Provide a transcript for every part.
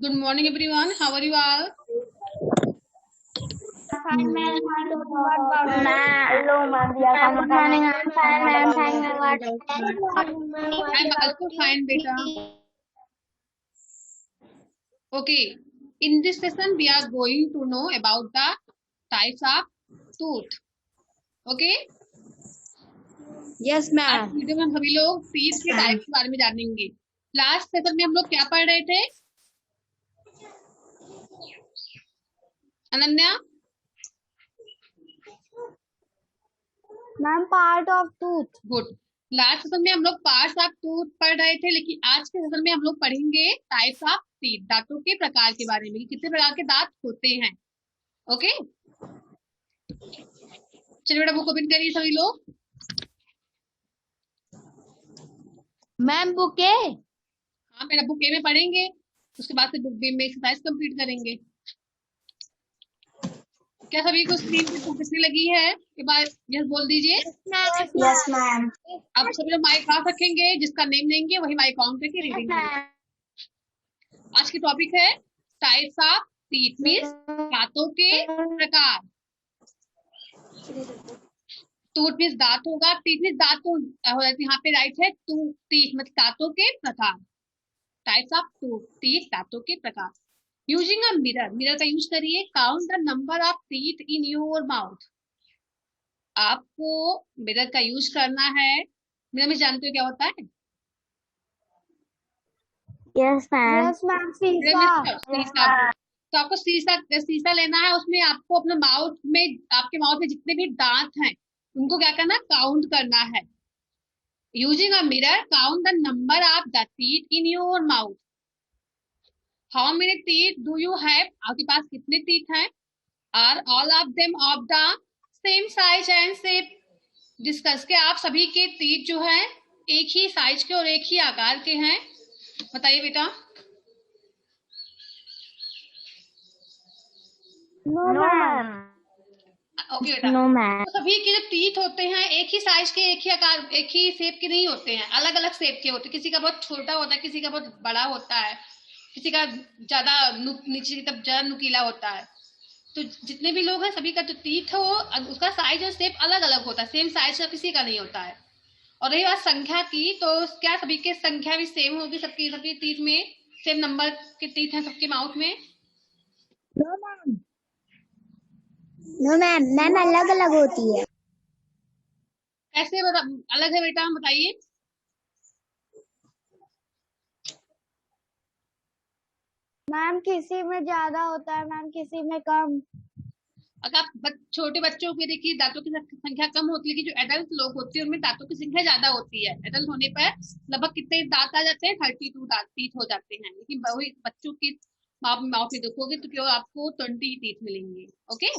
Good morning, everyone. How are you all? Fine, ma'am. Hello, ma'am. We are fine. Good morning. I'm fine, ma'am. Thank you. I'm also fine, beta. Okay. In this session, we are going to know about the types of tooth. Okay. Yes, आज ma'am. Video में सभी लोग teeth के type के बारे में जानेंगे। Last session में हम लोग क्या पढ़ रहे थे? Ananya? Ma'am, part of tooth. Good. Last session में हम लोग पार्ट्स ऑफ टूथ पढ़ रहे थे, लेकिन आज के सेशन में हम लोग पढ़ेंगे टाइप्स ऑफ टीथ, दांतों के प्रकार के बारे में, कितने प्रकार के दांत होते हैं। ओके, चलिए बेटा बुक ओपन करिए सभी लोग। मैम बुक है। हाँ बेटा, बुक ए में पढ़ेंगे, उसके बाद से बुक बी में एक्सरसाइज कंप्लीट करेंगे। क्या सभी को स्क्रीन पे बुक कितनी लगी है? एक बार यस बोल दीजिए। Yes, ma'am. अब सभी लोग माइक ऑफ रखेंगे, जिसका नेम लेंगे वही माइक ऑन करके रीडिंग करेंगे। आज की टॉपिक है टाइप्स ऑफ टीथ, मींस दांतों के प्रकार। टूथ मींस दांत होगा, टीथ मींस दांत हो जाती है, यहाँ पे राइट है टू टीथ मतलब दांतों के प्रकार। टाइप्स ऑफ टूथ, टीथ दांतों के प्रकार। यूजिंग अ मिरर, मिरर का यूज करिए। Count the number of teeth in your mouth. आपको मिरर का यूज करना है। मिरर में जानते हो क्या होता है? Yes, ma'am. Yes, ma'am. Mirror में शीशा। तो आपको शीशा शीशा लेना है, उसमें आपको अपने माउथ में, आपके माउथ में जितने भी दांत हैं उनको क्या करना, काउंट करना है। Using a mirror count the number of the teeth in your mouth. How many teeth do you have? आपके पास कितने टीथ हैं? Are all of them of the same size and shape? Discuss के आप सभी के टीथ जो है एक ही साइज के और एक ही आकार के हैं। बताइए बेटा। No, ma'am. ओके बेटा। No, ma'am. तो सभी के जो टीथ होते हैं एक ही साइज के, एक ही आकार, एक ही शेप के नहीं होते हैं, अलग अलग शेप के होते हैं। किसी का बहुत छोटा होता है, किसी का बहुत बड़ा होता है, किसी का ज्यादा नीचे की तरफ ज्यादा नुकीला होता है। तो जितने भी लोग हैं सभी का जो टीथ है वो उसका साइज और शेप अलग अलग होता है, सेम साइज का किसी का नहीं होता है। और रही बात संख्या की, तो क्या सभी की संख्या भी सेम होगी? सबकी सबकी टीथ में सेम नंबर के टीथ हैं सबके माउथ में? No, ma'am. No, ma'am. Ma'am अलग अलग होती है। कैसे अलग है बेटा, हम बताइए। मैम किसी में ज्यादा होता है, मैम किसी में कम। अगर आप छोटे बच्चों के देखिए दांतों की संख्या कम होती है, लेकिन जो एडल्ट लोग होते हैं उनमें दांतों की संख्या ज्यादा होती है। एडल्ट होने पर लगभग कितने दांत आ जाते हैं? 32 दांत टीथ हो जाते हैं। लेकिन वही बच्चों की माउथ में देखोगे तो केवल आपको 20 टीथ मिलेंगे। ओके,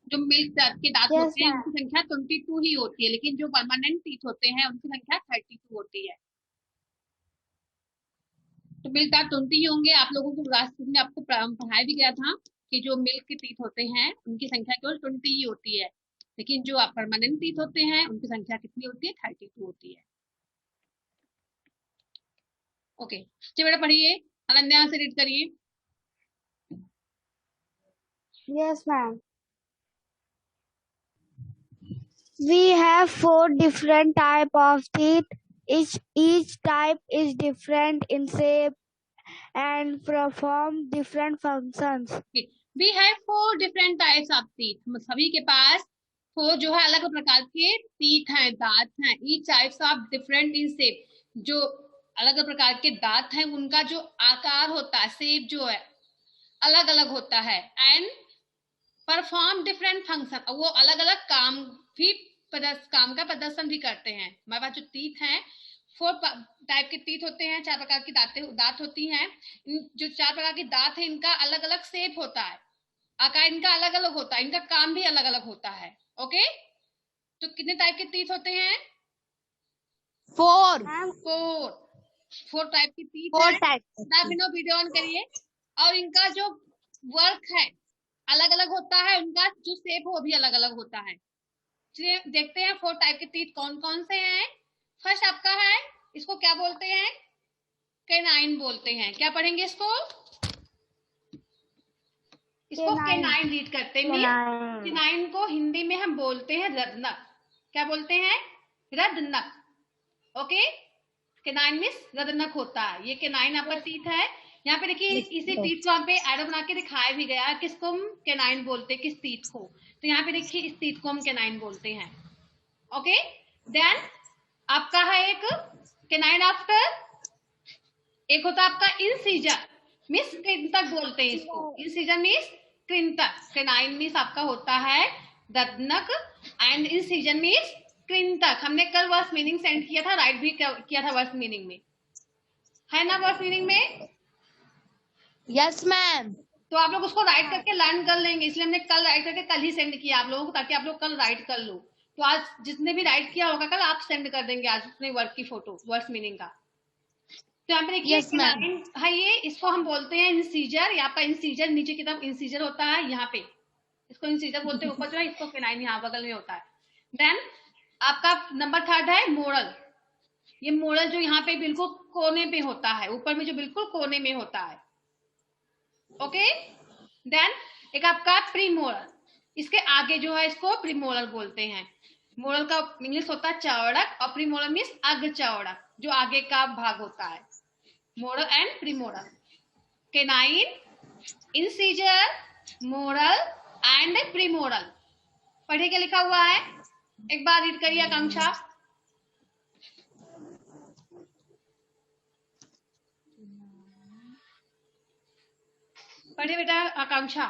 जो मिल्क के दांत Yes, होते हैं ma'am. उनकी संख्या 22 ही होती है, लेकिन जो परमानेंट टीथ होते हैं उनकी संख्या 32 होती है। तो मिल्क दांत 20 ही होंगे। आप लोगों को लास्ट में आपको पढ़ाया भी गया था कि जो मिल्क के टीथ होते हैं उनकी संख्या केवल 20 ही होती है, लेकिन जो परमानेंट टीथ होते हैं उनकी संख्या कितनी होती है? 32 होती है। ओके, चलिए बेटा पढ़िए, अनन्या से रीड करिए। Yes, ma'am. We have 4 different type of teeth. Each type is different in shape and perform different functions. We have 4 different types of teeth. सभी के पास 4 जो है अलग प्रकार के टीथ हैं, दांत हैं। Each types of different in shape, जो अलग अलग प्रकार के दांत हैं उनका जो आकार होता है, शेप जो है अलग अलग होता है। एंड परफॉर्म डिफरेंट फंक्शन, वो अलग अलग काम भी काम का प्रदर्शन भी करते हैं। हमारे पास जो टीथ हैं 4 टाइप के टीथ होते हैं, 4 प्रकार की दांत होती हैं। जो 4 प्रकार की दांत है इनका अलग अलग शेप होता है, आकार इनका अलग अलग होता है, इनका काम भी अलग अलग होता है। ओके, तो कितने टाइप के टीथ होते हैं? 4 टाइप की टीथ 4 है। टाइप। वीडियो ऑन करिए। और इनका जो वर्क है अलग अलग होता है, उनका जो शेप वो भी अलग अलग होता है। चलिए देखते हैं 4 टाइप के टीथ कौन कौन से हैं। फर्स्ट आपका है, इसको क्या बोलते हैं? केनाइन बोलते हैं। क्या पढ़ेंगे इसको? इसको केनाइन रीड करते हैं। केनाइन को हिंदी में हम बोलते हैं रदनक। क्या बोलते हैं? रदनक। ओके, केनाइन मीन्स रदनक होता है। ये केनाइन आपका टीथ है। यहाँ पे देखिए इसी टीथ को यहाँ पे एरो बना के दिखाया भी गया किसको हम केनाइन बोलते हैं, किस टीथ को। तो यहाँ पे देखिए इस टीथ को हम केनाइन बोलते हैं। ओके, देन आपका है एक केनाइन आफ्टर, एक होता है आपका इंसीजर मीन्स कृंतक बोलते हैं इसको। इंसीजर मीन्स कृंतक। केनाइन मीन्स आपका होता है दंतनक एंड इंसीजर मीन्स कृंतक। हमने कल वर्स मीनिंग सेंड किया था, राइट भी किया था वर्स मीनिंग में, है ना? वर्स मीनिंग में यस मैम। तो आप लोग उसको राइट करके लर्न कर लेंगे, इसलिए हमने कल राइट करके कल ही सेंड किया आप लोगों को, ताकि आप लोग कल राइट कर लो। तो आज जितने भी राइट किया होगा कल आप सेंड कर देंगे आज अपने वर्क की फोटो वर्स मीनिंग का। तो यहाँ पे देखिए Yes, ma'am. है ये, इसको हम बोलते हैं इंसीजर। यहाँ पर इंसीजर नीचे की तरफ इंसीजर होता है, यहाँ पे इसको इंसीजर बोलते हैं। ऊपर जो है इसको केनाइन यहाँ बगल में होता है। देन आपका नंबर 3 है मोरल। ये मोरल जो यहाँ पे बिल्कुल कोने पे होता है, ऊपर में जो बिल्कुल कोने में होता है। ओके, देन एक आपका प्रीमोरल, इसके आगे जो है इसको प्रीमोरल बोलते हैं। मोरल का इंग्लिश होता है चौड़क और प्रीमोरल मीन्स अग्र चौड़क, जो आगे का भाग होता है। Molar and premolar, canine, incisor, molar and premolar. पढ़िए क्या लिखा हुआ है, एक बार रीड करिए आकांक्षा। पढ़िए बेटा आकांक्षा।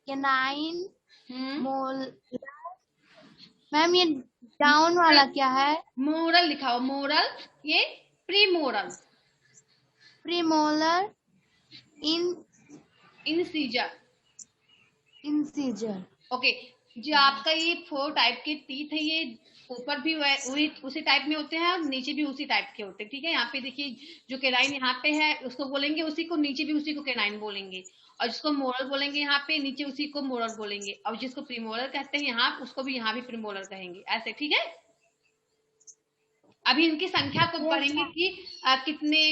केनाइन मोल। मैम ये डाउन वाला क्या है? मोरल लिखा हो, मोरल। ये premolar, premolar, incisor, incisor. Okay. जो आपका ये 4 टाइप के टीथ है, ये ऊपर भी उसी टाइप में होते हैं और नीचे भी उसी टाइप के होते हैं। ठीक है, यहाँ पे देखिए जो केनाइन यहाँ पे है उसको बोलेंगे उसी को, नीचे भी उसी को केनाइन बोलेंगे, और जिसको मोरल बोलेंगे यहाँ पे नीचे उसी को मोरल बोलेंगे, और जिसको प्रीमोरल कहते हैं यहाँ उसको भी यहाँ भी प्रीमोरल कहेंगे, ऐसे। ठीक है, अभी इनकी संख्या को पढ़ेंगे कि कितने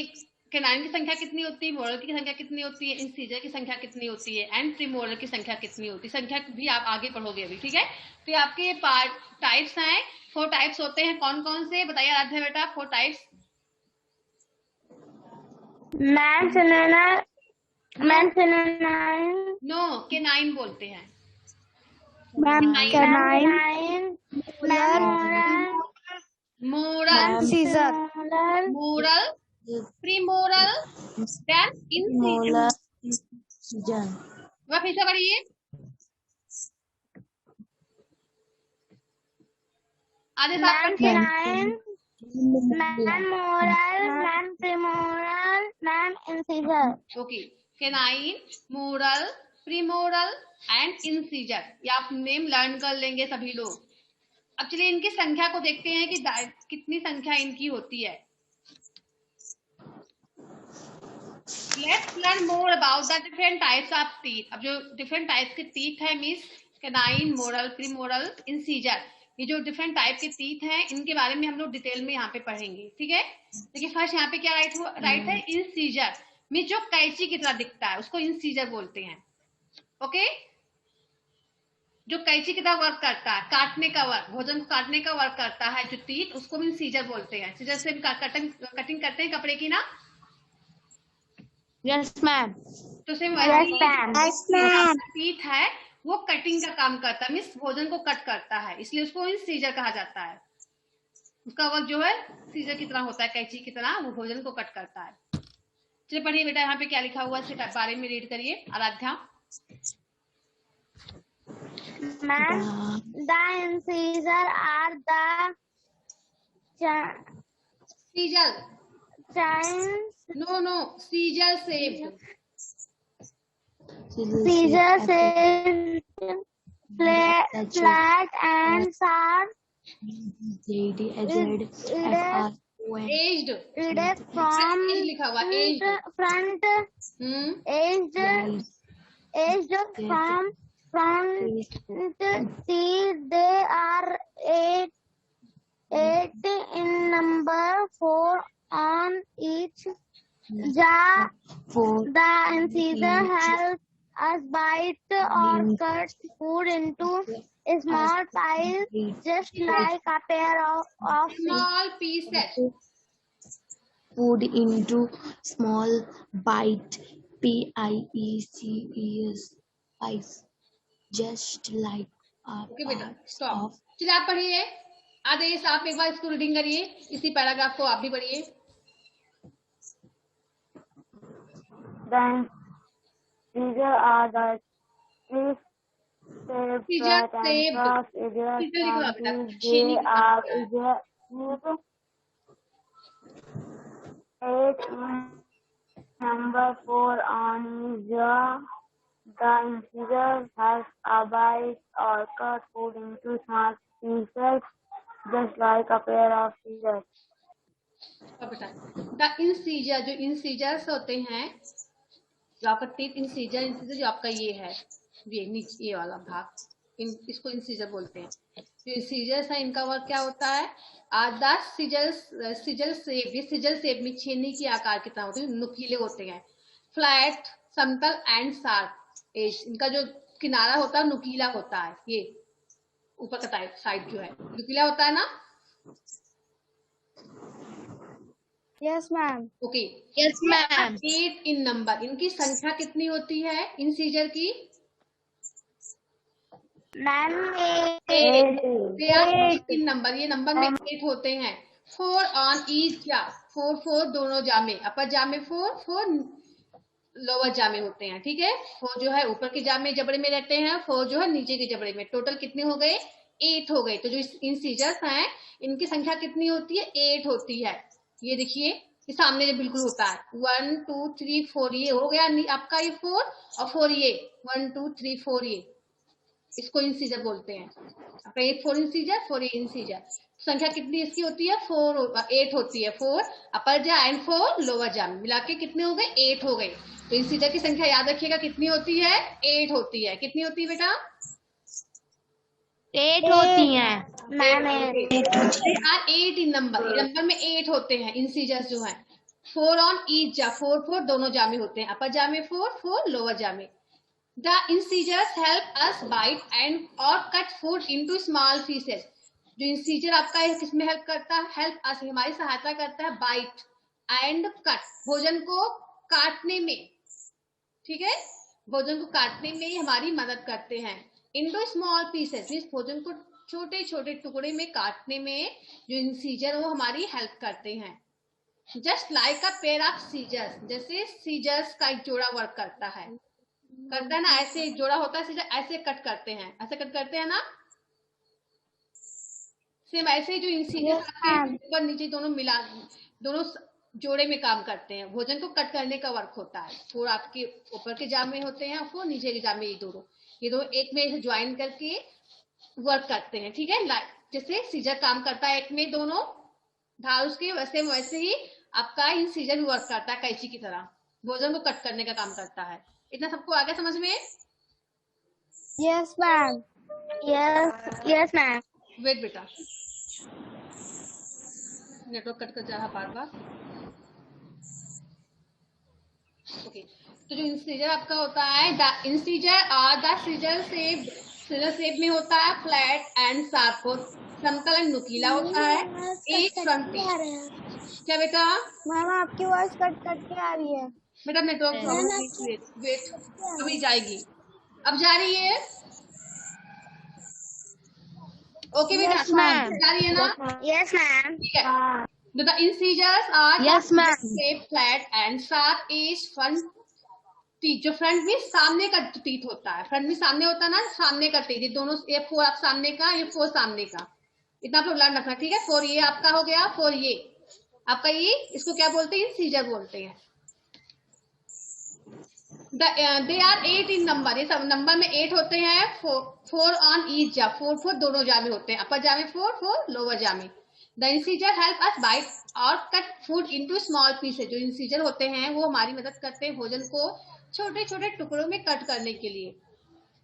केनाइन की संख्या कितनी होती है, मोरल की संख्या कितनी होती है, इंसीजर की संख्या कितनी होती है एंड प्रीमोरल की संख्या कितनी होती है। संख्या भी आप आगे पढ़ोगे अभी। ठीक है, तो ये आपके टाइप्स हैं, 4 टाइप्स होते हैं। कौन कौन से बताइए आराध्या बेटा? 4 टाइप्स। मैम सुनना, मैम सुनना। नो, केनाइन बोलते हैं। Ma'am canine, molar, incisor, molar, premolar, then incisor. वह फिर से पढ़िए। आधे साथ canine, ma'am molar, ma'am premolar, ma'am incisor. Okay, canine, molar, premolar and incisor, ये आप नेम लर्न कर लेंगे सभी लोग। अब चलिए इनकी संख्या को देखते हैं कि कितनी संख्या इनकी होती है। Let's learn more about the different types of teeth. अब जो different types के teeth है means canine, molar, premolar, incisor, ये जो डिफरेंट टाइप के टीथ हैं इनके बारे में हम लोग डिटेल में यहाँ पे पढ़ेंगे। ठीक है, देखिए फर्स्ट यहाँ पे क्या राइट है, इंसीजर मीन्स जो कैंची की तरह दिखता है उसको इंसीजर बोलते हैं। ओके, जो कैंची की तरह वर्क करता है, काटने का वर्क, भोजन को काटने का वर्क करता है जो टीथ, उसको भी इंसीजर बोलते हैं। सीजर से कटिंग करते हैं कपड़े की ना। Yes ma'am. तो सेम टीथ है वो कटिंग का काम करता है, मीन्स भोजन को कट करता है, इसलिए उसको इंसीजर कहा जाता है। उसका वर्क जो है सीजर की तरह होता है, कैंची की तरह वो भोजन को कट करता है। चलिए पढ़िए बेटा यहाँ पे क्या लिखा हुआ है इसके बारे में रीड करिए Aaradhya. Ma'am the incisor are the chisel, no scissor shaped, scissor shaped, flat and sharp, edged from लिखा हुआ edged, front, edged from front teeth. They are The incisor helps us bite or cut food into small pieces, just like a pair of Small pieces. food into small bite, PIECES, pies, just like a okay बेटा part stop. of चलिए आप पढ़िए। आदेश आप एक बार इसको reading करिए, इसी paragraph को आप भी पढ़िए। Then these are the three Scissor shaped and shaped। cross areas Scissor लिख लो from बेटा, which छेनी they का are मतलब है। either eight number 4 on each jaw. The incisor has a bite or cut food into small pieces, just like a pair of scissors. अब बेटा the incisor, जो incisors होते हैं, जो आपका टीथ इंसीजर, इंसीजर जो आपका ये है, ये नीचे ये वाला भाग, इसको इंसीजर बोलते हैं। जो इंसीजर्स है इनका वर्क क्या होता है? द सिजल शेप, ये सिजल शेप में छेनी के आकार की तरह होते हैं, नुकीले होते हैं। फ्लैट, समतल एंड शार्प एज, इनका जो किनारा होता है नुकीला होता है। ये ऊपर का साइड जो है नुकीला होता है ना। Yes, ma'am. Okay Yes, ma'am. 8 in number, इनकी संख्या कितनी होती है इंसीजर की? Ma'am, they are 8 in number, ये नंबर में 8 होते हैं। 4 ऑन ईच जा, 4 दोनों जा में, अपर जा में 4 लोअर जा में होते हैं। ठीक है, 4 जो है ऊपर के जा में जबड़े में रहते हैं, 4 जो है नीचे के जबड़े में। टोटल कितने हो गए? 8 हो गए। तो जो इंसीजर्स हैं इनकी संख्या कितनी होती है? 8 होती है। ये देखिए, ये सामने जो बिल्कुल होता है 1 2 3 4, ये हो गया आपका ये 4 और 4 ये 1 2 3 4, ये इसको इंसीजर बोलते हैं। आपका ये 4 इंसीजर, 4 ये इंसीजर। संख्या कितनी इसकी होती है? 8 होती है। 4 अपर जा एंड 4 लोअर जा में मिला के कितने हो गए? 8 हो गए। तो इंसीजर की संख्या याद रखिएगा कितनी होती है? 8 होती है। कितनी होती है बेटा? 8 होती हैं। ma'am, 8 इन नंबर, ये नंबर में 8 होते हैं इंसीजर्स जो है। 4 ऑन ईच जा, 4 दोनों जा में होते हैं, अपर जा में 4 लोअर जा में। The incisors help us bite and or cut food into small pieces. जो इंसीजर आपका है किसमें हेल्प करता है? हेल्प अस, हमारी सहायता करता है बाइट एंड कट, भोजन को काटने में। ठीक है, भोजन को काटने में ही हमारी मदद करते हैं। इनटू स्मॉल पीसेस, इस भोजन को छोटे छोटे टुकड़े में काटने में जो इंसीजर वो हमारी हेल्प करते हैं। Just like a pair of scissors, जैसे सीजर्स का एक जोड़ा वर्क करता है ना, ऐसे एक जोड़ा होता है सीजर, ऐसे कट करते हैं, ऐसे कट करते हैं ना। सेम ऐसे ही जो इंसीजर ऊपर नीचे दोनों मिला, दोनों जोड़े में काम करते हैं, भोजन को कट करने का वर्क होता है। 4 आपके ऊपर के जाम में होते हैं, 4 नीचे के जाम में, ये दोनों एक में इसे ज्वाइन करके वर्क करते हैं। ठीक है, जैसे सीजर काम करता है एक में दोनों धार उसके, वैसे ही आपका इंसीजर भी वर्क करता है कैंची की तरह, भोजन को कट करने का काम करता है। इतना सबको आ गया समझ में? yes, ma'am. Yes, ma'am. Wait बेटा, नेटवर्क कट कर जा रहा बार बार। ओके, तो जो इंसीजर आपका होता है, द इंसीजर और द सीजर शेप में होता है, फ्लैट एंड शार्प, समतल एंड नुकीला होता है। एक फ्रंट पीस। क्या बेटा? मैम, आपकी वॉइस कट कट के आ रही है। बेटा नेटवर्क प्रॉब्लम, वेट, अभी जाएगी, अब जा रही है। ओके बेटा, जा रही है ना? Yes, ma'am. ठीक है, the incisors are Yes, ma'am. shaped flat and sharp edge front teeth, जो फ्रंट में सामने का टीथ होता है, फ्रंट में सामने होता है ना, सामने का टीथ, ये दोनों, ये 4 आप सामने का, ये 4 सामने का, इतना आप लोग लर्न रखना। ठीक है, 4 ये आपका हो गया, 4 ये आपका, ये इसको क्या बोलते हैं? इंसीजर बोलते हैं। दे आर 8 इन नंबर, ये सब नंबर में 8 होते हैं। 4 ऑन ईच जा, 4 दोनों जा में होते हैं, अपर जा में 4 लोअर जा में। The incisor help us bite और cut food into small pieces, जो इंसीजर होते हैं वो हमारी मदद करते हैं भोजन को छोटे छोटे टुकड़ों में कट करने के लिए।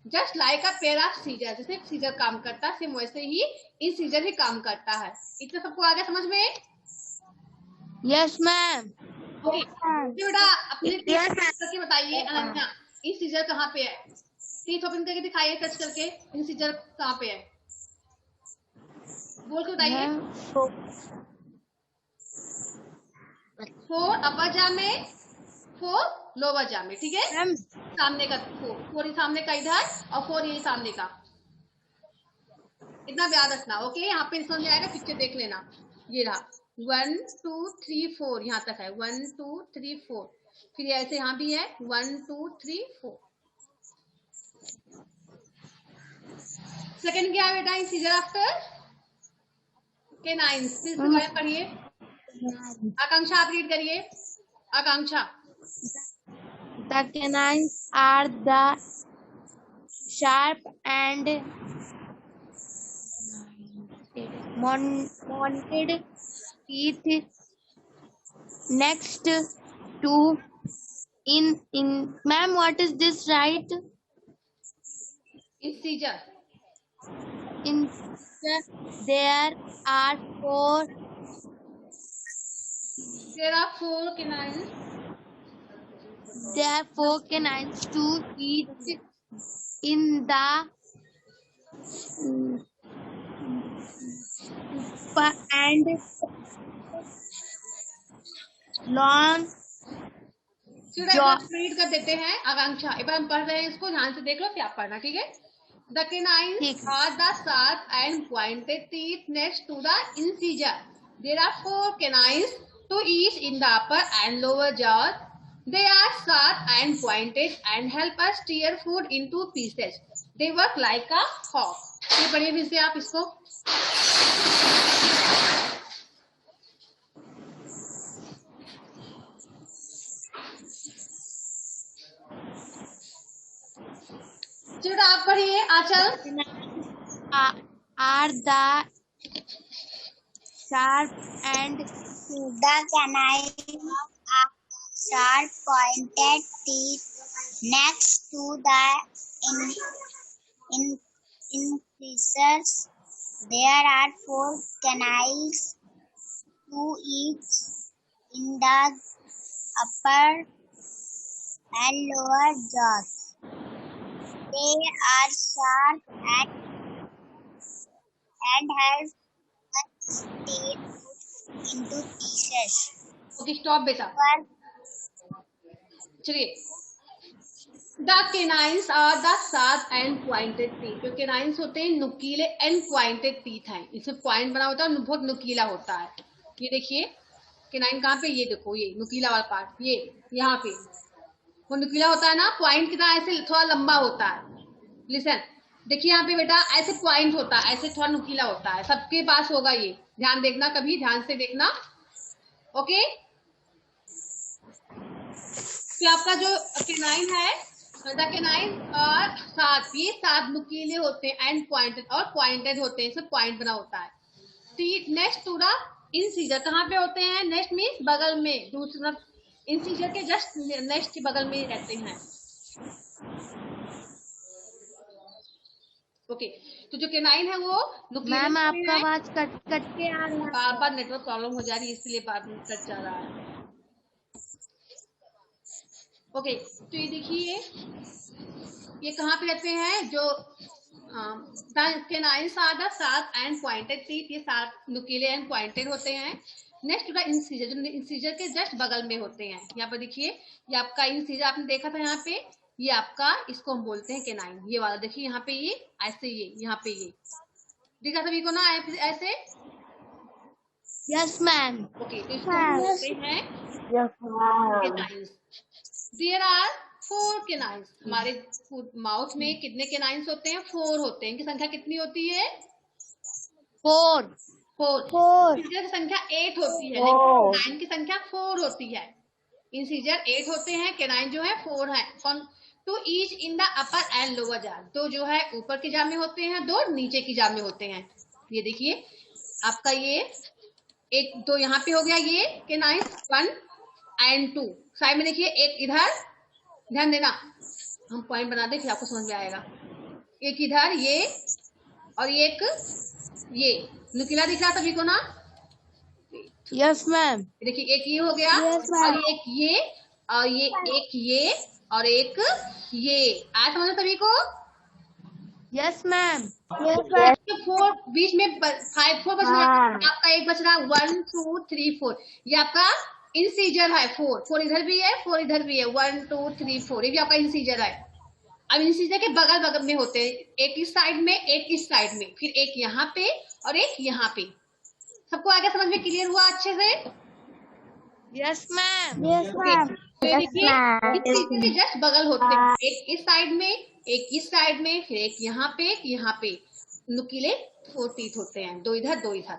Just like a pair of scissor, जैसे सीजर काम करता है सेम वैसे ही इंसीजर भी काम करता है। इतना सबको आ गया समझ में? Yes, ma'am. ओके बेटा अपने करके बताइए अनन्या, इंसीजर कहाँ पे है? टीथ ओपन करके दिखाइए, टच करके इंसीजर कहाँ पे है, बोल के बताइए। मैम 4 अपर जा में, 4 लोअर जा में, ठीक है। मैम सामने का 4 ही सामने का इधर और 4 यही सामने का, इतना याद रखना। ओके यहाँ पे समझ आएगा, पिक्चर देख लेना। ये रहा 1 2 3 4 यहाँ तक है, 1 2 3 4, फिर ऐसे यहाँ भी है 1 2 3 4। सेकंड क्या है बेटा, इंसीजर आफ्टर कैनाइंस, फिर से दोबारा पढ़िए। आकांक्षा आप रीड करिए, आकांक्षा। the canines are the sharp and mounted teeth next to in ma'am, what is this, right? Incisor, In there are four there are 4 canines, there are four canines to each in the and long jaw. Read कर देते हैं आकांक्षा, एक बार हम पढ़ रहे हैं, इसको ध्यान से देख लो फिर आप पढ़ना, ठीक है। द कैनाइंस ठीक। Are the sharp and pointed teeth next to the incisor, there are 4 canines two each in the upper and lower jaws. They are sharp and pointed and help us tear food into pieces. They work like a hawk. ये पढ़िए फिर से आप इसको। चलो आप पढ़िए आंचल। Are the sharp and The canines are sharp pointed teeth next to the incisors. There are 4 canines to each in the upper and lower jaws. They are sharp and help us tear into pieces. Okay stop बेटा, चलिए। The canines are the sharp and pointed teeth, जो canines होते हैं नुकीले and pointed teeth हैं, इसमें point बना होता है, बहुत नुकीला होता है। ये देखिए केनाइन कहाँ पे, ये देखो ये नुकीला वाला पार्ट, ये यहाँ पे वो नुकीला होता है ना, पॉइंट कितना ऐसे थोड़ा लंबा होता है। लिसन, देखिए यहाँ पे बेटा ऐसे पॉइंट होता है, ऐसे थोड़ा नुकीला होता है, सबके पास होगा ये, ध्यान देखना, कभी ध्यान से देखना। ओके तो आपका जो केनाइन है, द केनाइन और सात, ये 7 नुकीले होते हैं एंड पॉइंटेड, और पॉइंटेड होते हैं, सब पॉइंट बना होता है। Teeth next to the incisor, कहाँ पे होते हैं, नेक्स्ट मीन्स बगल में, दूसरा इंसीजर के जस्ट नेक्स्ट के बगल में रहते हैं। ओके तो जो केनाइन है वो मैम आपका आवाज कट कट के आ रहा है, बार बार नेटवर्क प्रॉब्लम हो जा रही है, इसलिए बार बार कट जा रहा है। ओके तो ये देखिए ये कहाँ पे रहते हैं, जो canines are the sharp and pointed teeth, ये 7 नुकीले एंड पॉइंटेड होते हैं। नेक्स्ट टू द इंसीजर, जो इंसीजर के जस्ट बगल में होते हैं। यहाँ पर देखिए ये आपका इंसीजर आपने देखा था, यहाँ पे ये आपका, इसको हम बोलते हैं केनाइन, ये वाला देखिए यहाँ पे, ये ऐसे, ये यहाँ पे ये दिखा सभी को ना ऐसे। Yes ma'am. ओके तो इसको हम बोलते हैं केनाइंस। देयर आर 4 केनाइंस, हमारे माउथ में कितने केनाइंस होते हैं, 4 होते हैं। इनकी संख्या कितनी होती है, 4 इंसीजर की संख्या 8 होती है, लेकिन केनाइन की संख्या 4 होती है। इंसीजर 8 होते हैं, केनाइन जो है 4 है। Two each in the upper and lower jaws, तो जो है ऊपर की जाम में होते हैं, 2 नीचे की जाम में होते हैं। ये देखिए आपका ये एक, 2 यहाँ पे हो गया ये केनाइन 1 एंड 2, साइड में देखिए एक इधर, ध्यान देना, हम पॉइंट बना दे फिर आपको समझ में आएगा। एक इधर ये, और एक ये नुकीला दिख रहा सभी को ना, यस मैम। देखिए एक ये हो गया Yes, ma'am. और एक ये और ये एक ये और एक ये। आज समझ सभी को? Yes ma'am. फोर बीच में 5 4 बच रहा है, आपका एक बच रहा 1 2 3 4। ये आपका इंसीजर है। 4 इधर भी है, 4 इधर भी है, 1 2 3 4 ये भी आपका इंसीजर है। अब इंसीजर के बगल बगल में होते हैं, एक इस साइड में एक इस साइड में, फिर एक यहाँ पे और एक यहाँ पे। सबको आगे समझ में क्लियर हुआ अच्छे से? Yes ma'am. देखिए इंसीजर के जस्ट बगल होते हैं, एक इस साइड में एक इस साइड में, फिर एक यहाँ पे एक यहाँ पे। नुकीले 4 टीथ होते हैं, 2 इधर 2 इधर।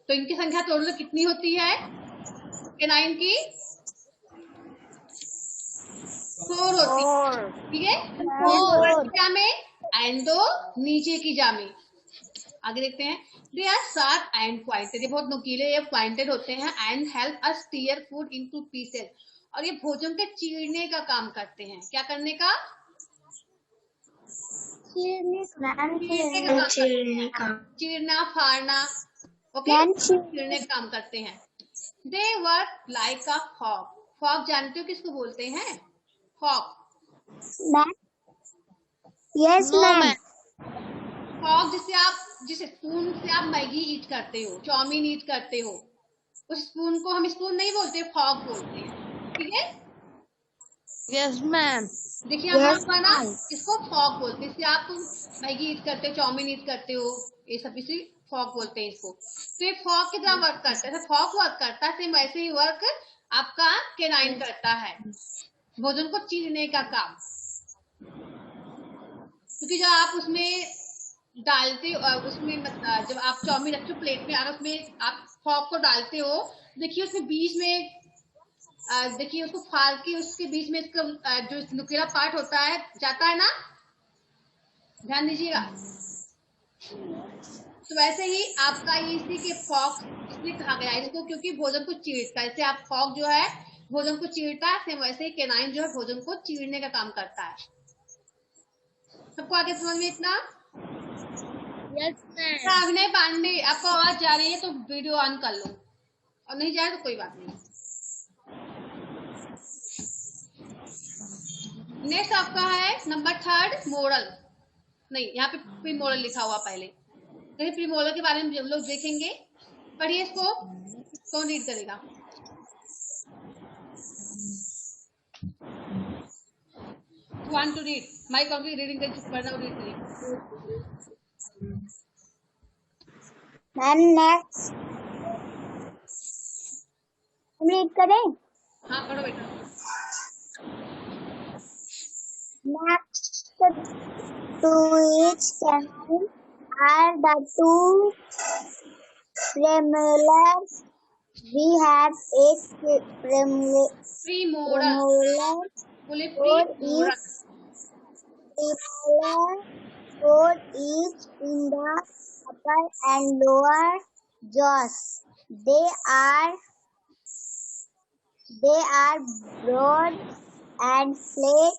तो इनकी संख्या टोटल कितनी होती है कैनाइन की? 4 होती है। ठीक है, 4 क्या में एंड 2 नीचे की जामे। आगे देखते हैं। They are sharp and pointed, ये बहुत नुकीले या पॉइंटेड होते हैं। And help us tear food into pieces, और ये भोजन के चीरने का काम करते हैं। क्या करने का? चीरना फाड़ना। ओके, चीरने का काम करते हैं। They work like a fog. Fog जानते हो किसको बोलते हैं? फॉग। Yes ma'am. फॉग जिस स्पून से आप मैगी ईट करते हो, चाउमीन ईट करते हो, उस स्पून को हम स्पून नहीं बोलते, फॉग बोलते हैं। ठीक है? Yes ma'am. देखिए आप ना इसको फॉग बोलते हैं। इससे आप मैगी ईट करते हो, चाउमीन ईट करते हो, ये सब इसी फॉग बोलते हैं इसको। तो ये फॉग की तरह वर्क करता है। फॉग वर्क करता है, सेम वैसे ही वर्क आपका कैनाइन करता है, भोजन को चीरने का काम। क्योंकि जब आप उसमें डालते उसमें जब आप चाउमीन रखते हो प्लेट में और उसमें आप फॉग को डालते हो, देखिए उसमें बीच में देखिए उसको फाड़ के उसके बीच में इसका जो नुकीला पार्ट होता है जाता है ना, ध्यान दीजिएगा। तो वैसे ही आपका ये इसी के फॉग इसलिए कहा गया है इसको, क्योंकि भोजन को चीरता है। जैसे आप फॉग जो है भोजन को चीरता है, सेम वैसे ही कैनाइन जो है भोजन को चीरने का काम करता है। सबको आगे समझ में इतना? Yes ma'am. अभिनय पांडे, आपको आवाज जा रही है तो वीडियो ऑन कर लो, और नहीं जाए तो कोई बात नहीं। नेक्स्ट आपका है नंबर 3 मोरल। नहीं, यहाँ पे प्री मोरल लिखा हुआ पहले, तो प्री मोरल के बारे में हम लोग देखेंगे। पढ़िए इसको, कौन रीड करेगा? Want to read? Mike on reading पढ़ना रीड करिए। मैम नेक्स्ट रीड करें? हाँ पढ़ो बेटा। Next to each canine are the 2 premolars. We have 8 premolars बोले for premolar। each in the upper and lower jaws. They are broad and flat.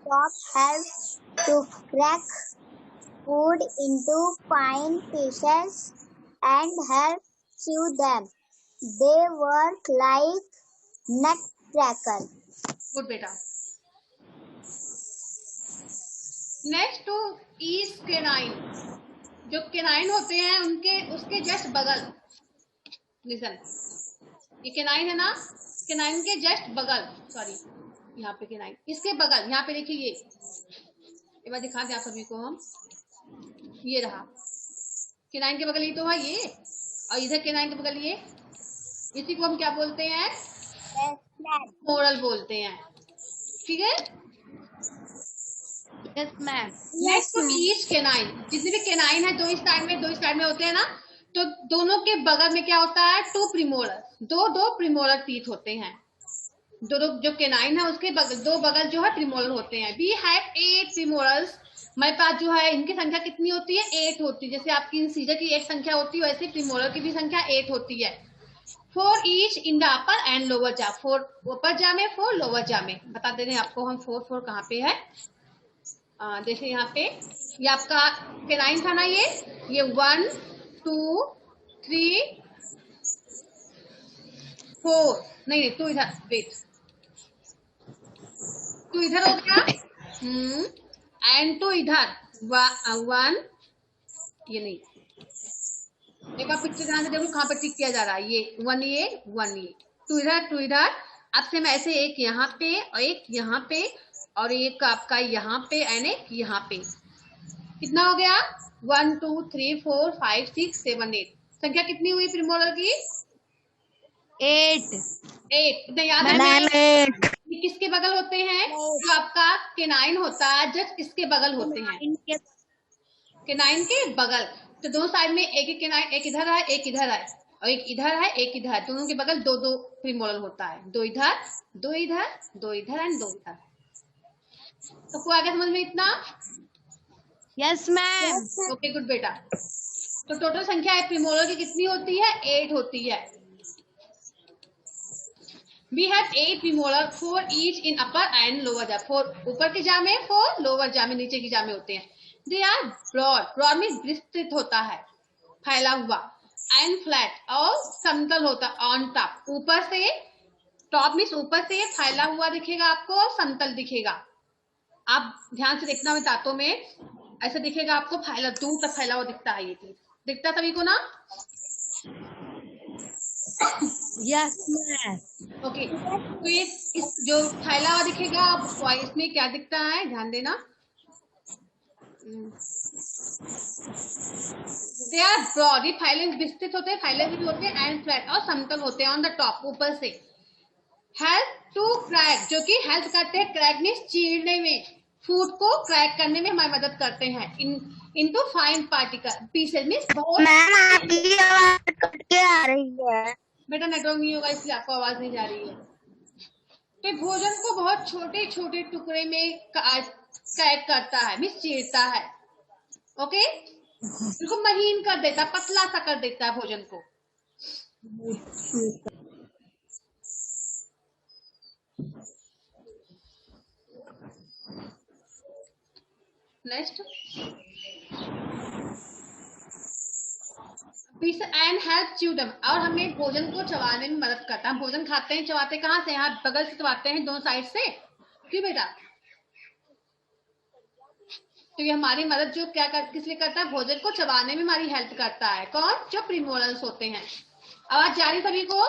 Top helps to crack food into fine pieces and help chew them. They work like nutcracker. Good बेटा। Next to east canine, जो canine होते हैं उसके just बगल, listen, ये canine है ना, canine के जस्ट बगल, सॉरी यहाँ पे केनाइन, इसके बगल, यहाँ पे देखिए ये एक बार दिखा दिया सभी को हम, ये रहा केनाइन के बगल, ये तो है ये, और इधर केनाइन के बगल ये, इसी को हम क्या बोलते हैं? मोरल बोलते हैं। ठीक है? Yes ma'am. Next to each canine, जितने भी केनाइन है 2 इस साइड में 2 इस साइड में होते हैं ना, तो दोनों के बगल में क्या होता है? 2 प्रीमोलर, दो प्रीमोलर टीथ होते हैं। दोनों जो केनाइन है उसके दो बगल जो है प्रीमोलर होते हैं। वी हैव 8 प्रीमोलर्स, हमारे पास जो है इनकी संख्या कितनी होती है? 8 होती है। जैसे आपकी इंसीजर की 8 संख्या होती है, वैसे प्रीमोलर की भी संख्या 8 होती है। 4 each in the upper and lower जा, 4 ऊपर जा में 4 लोअर जा में। बता दे रहे हैं आपको हम 4 कहाँ पे है। जैसे यहाँ पे ये आपका केनाइन था ना, ये 1 2 3 4 नहीं, तू इधर वेट, तू इधर हो गया, एंड टू इधर 1, ये नहीं, एक बार पिक्चर ध्यान से देखो कहाँ पर टिक किया जा रहा है, ये 1 ये 1 ये, टू इधर, अब से मैं ऐसे एक यहाँ पे और एक यहाँ पे और एक आपका यहाँ पे एंड एक यहाँ पे, कितना हो गया 1 2 3 4 5 6 7 8, संख्या कितनी हुई प्रीमोलर की 8। इतना याद है मैम 8। ये किसके बगल होते हैं, जो आपका केनाइन होता है जस्ट इसके बगल होते हैं, केनाइन के बगल, तो दोनों साइड में एक केनाइन, एक इधर है एक इधर है और एक इधर है एक इधर, दोनों के बगल दो दो प्रीमोलर होता है, दो इधर दो इधर दो इधर एंड दो इधर। तो को आगे समझ में इतना? Yes ma'am. ओके गुड बेटा। तो टोटल संख्या है प्रीमोलर की कितनी होती है 8 होती है। We have 8 premolar, 4 each in upper and lower jaw, 4 ऊपर की जामे 4 लोअर जामे में नीचे की जामे में होते हैं। They are broad, broad में विस्तृत होता है फैला हुआ, and flat और समतल होता on top, ऊपर से टॉप में ऊपर से फैला हुआ दिखेगा आपको और समतल दिखेगा। आप ध्यान से देखना में दांतों में ऐसे दिखेगा आपको, फैला दूर तक फैला हुआ दिखता है, ये चीज दिखता सभी को ना? Yes ma'am. ओके तो ये इस जो फैला हुआ दिखेगा इसमें क्या दिखता है ध्यान देना, दे आर ब्रॉड, ये फैले विस्तृत होते हैं, फैले भी होते हैं एंड फ्लैट और समतल होते हैं ऑन द टॉप ऊपर से। हेल्प टू क्रैक, जो कि हेल्प करते हैं, क्रैक में चीरने में, फूड को क्रैक करने में हमारी मदद करते हैं इनटू फाइन पार्टिकल पीसेज में। बहुत मैम आपकी आवाज कट के आ रही है। बेटा नेटवर्क नहीं होगा इसलिए आपको आवाज नहीं जा रही है। तो भोजन को बहुत छोटे छोटे टुकड़े में क्रैक करता है, मीन्स चीरता है। ओके बिल्कुल महीन कर देता, पतला सा कर देता है भोजन को। नेक्स्ट पीस एंड हेल्प च्यूडम, और हमें भोजन को चबाने में मदद करता है। भोजन खाते हैं चबाते कहाँ से, यहाँ बगल से चबाते हैं दोनों साइड से, क्यों बेटा? तो ये हमारी मदद जो किस लिए करता है, भोजन को चबाने में हमारी हेल्प करता है। कौन? जो प्रीमोलर्स होते हैं। आवाज जा रही सभी को?